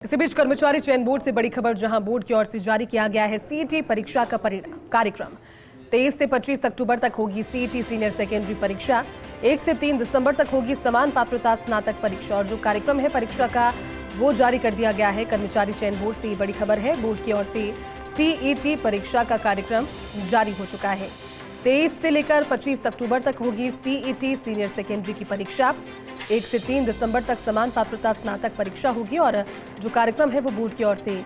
इसी बीच कर्मचारी चयन बोर्ड से बड़ी खबर, जहां बोर्ड की ओर से जारी किया गया है सीईटी परीक्षा का कार्यक्रम। 23 से 25 अक्टूबर तक होगी सीईटी सीनियर सेकेंडरी परीक्षा। 1 से 3 दिसंबर तक होगी समान पात्रता स्नातक परीक्षा। और जो कार्यक्रम है परीक्षा का वो जारी कर दिया गया है कर्मचारी चयन बोर्ड से। ये बड़ी खबर है, बोर्ड की ओर से सीईटी परीक्षा का कार्यक्रम जारी हो चुका है। 23 से लेकर 25 अक्टूबर तक होगी सीईटी सीनियर सेकेंडरी की परीक्षा। 1 से 3 दिसंबर तक समान पात्रता स्नातक परीक्षा होगी। और जो कार्यक्रम है वो बोर्ड की ओर से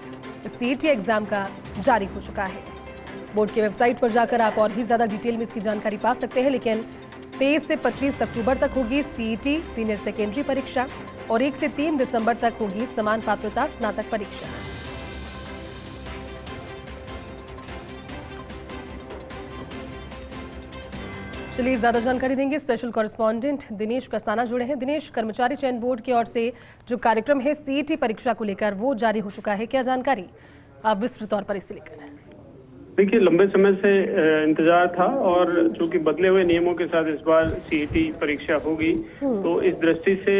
सीईटी एग्जाम का जारी हो चुका है। बोर्ड की वेबसाइट पर जाकर आप और भी ज्यादा डिटेल में इसकी जानकारी पा सकते हैं। लेकिन 23 से 25 अक्टूबर तक होगी सीईटी सीनियर सेकेंडरी परीक्षा और 1 से 3 दिसंबर तक होगी समान पात्रता स्नातक परीक्षा। चलिए ज्यादा जानकारी देंगे स्पेशल कॉरेस्पॉन्डेंट दिनेश कसाना जुड़े हैं। दिनेश, कर्मचारी चयन बोर्ड की ओर से जो कार्यक्रम है सीईटी परीक्षा को लेकर वो जारी हो चुका है, क्या जानकारी आप विस्तृत तौर पर इसे लेकर? देखिए, लंबे समय से इंतजार था और चूंकि बदले हुए नियमों के साथ इस बार सीईटी परीक्षा होगी, तो इस दृष्टि से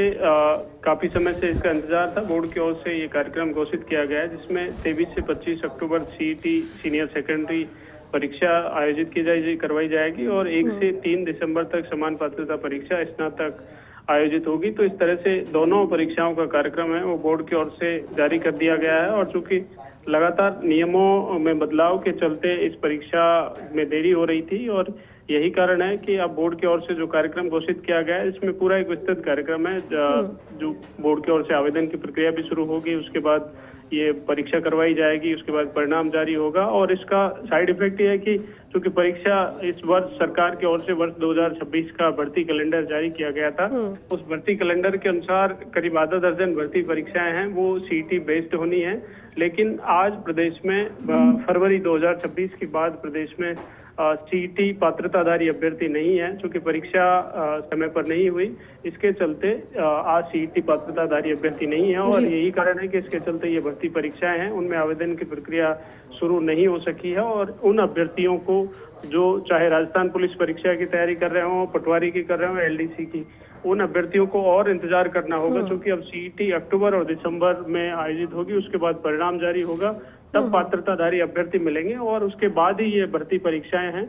काफी समय से इसका इंतजार था। बोर्ड की ओर से ये कार्यक्रम घोषित किया गया है, जिसमें 23 से 25 अक्टूबर सीईटी सीनियर सेकेंडरी परीक्षा आयोजित करवाई जाएगी और 1 से 3 दिसंबर तक समान पात्रता परीक्षा स्नातक आयोजित होगी। तो इस तरह से दोनों परीक्षाओं का कार्यक्रम है वो बोर्ड की ओर से जारी कर दिया गया है। और चूंकि लगातार नियमों में बदलाव के चलते इस परीक्षा में देरी हो रही थी और यही कारण है कि अब बोर्ड की ओर से जो कार्यक्रम घोषित किया गया है इसमें पूरा एक विस्तृत कार्यक्रम है। जो बोर्ड की ओर से आवेदन की प्रक्रिया भी शुरू होगी, उसके बाद ये परीक्षा करवाई जाएगी, उसके बाद परिणाम जारी होगा। और इसका साइड इफेक्ट ये है कि चूंकि परीक्षा इस वर्ष सरकार की ओर से वर्ष 2026 का भर्ती कैलेंडर जारी किया गया था, उस भर्ती कैलेंडर के अनुसार करीब आधा दर्जन भर्ती परीक्षाएं हैं वो सीईटी बेस्ड होनी है। लेकिन आज प्रदेश में फरवरी 2026 के बाद प्रदेश में सीईटी पात्रताधारी अभ्यर्थी नहीं है। चूंकि परीक्षा समय पर नहीं हुई, इसके चलते आज सीईटी पात्रताधारी अभ्यर्थी नहीं है और यही कारण है कि इसके चलते ये भर्ती परीक्षाएं हैं उनमें आवेदन की प्रक्रिया शुरू नहीं हो सकी है। और उन अभ्यर्थियों को जो चाहे राजस्थान पुलिस परीक्षा की तैयारी कर रहे हो, पटवारी की कर रहे हो, एलडीसी की, उन अभ्यर्थियों को और इंतजार करना होगा। क्योंकि अब सीईटी अक्टूबर और दिसंबर में आयोजित होगी, उसके बाद परिणाम जारी होगा, तब पात्रताधारी अभ्यर्थी मिलेंगे और उसके बाद ही ये भर्ती परीक्षाएं हैं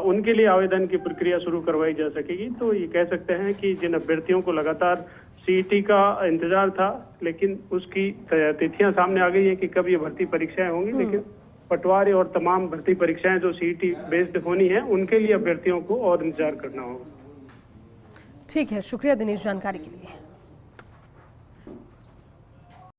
उनके लिए आवेदन की प्रक्रिया शुरू करवाई जा सकेगी। तो ये कह सकते हैं कि जिन अभ्यर्थियों को लगातार सीईटी का इंतजार था, लेकिन उसकी तिथियां सामने आ गई है कि कब ये भर्ती परीक्षाएं होंगी, लेकिन पटवारी और तमाम भर्ती परीक्षाएं जो सीईटी बेस्ड होनी है उनके लिए अभ्यर्थियों को और इंतजार करना होगा। ठीक है, शुक्रिया दिनेश जानकारी के लिए।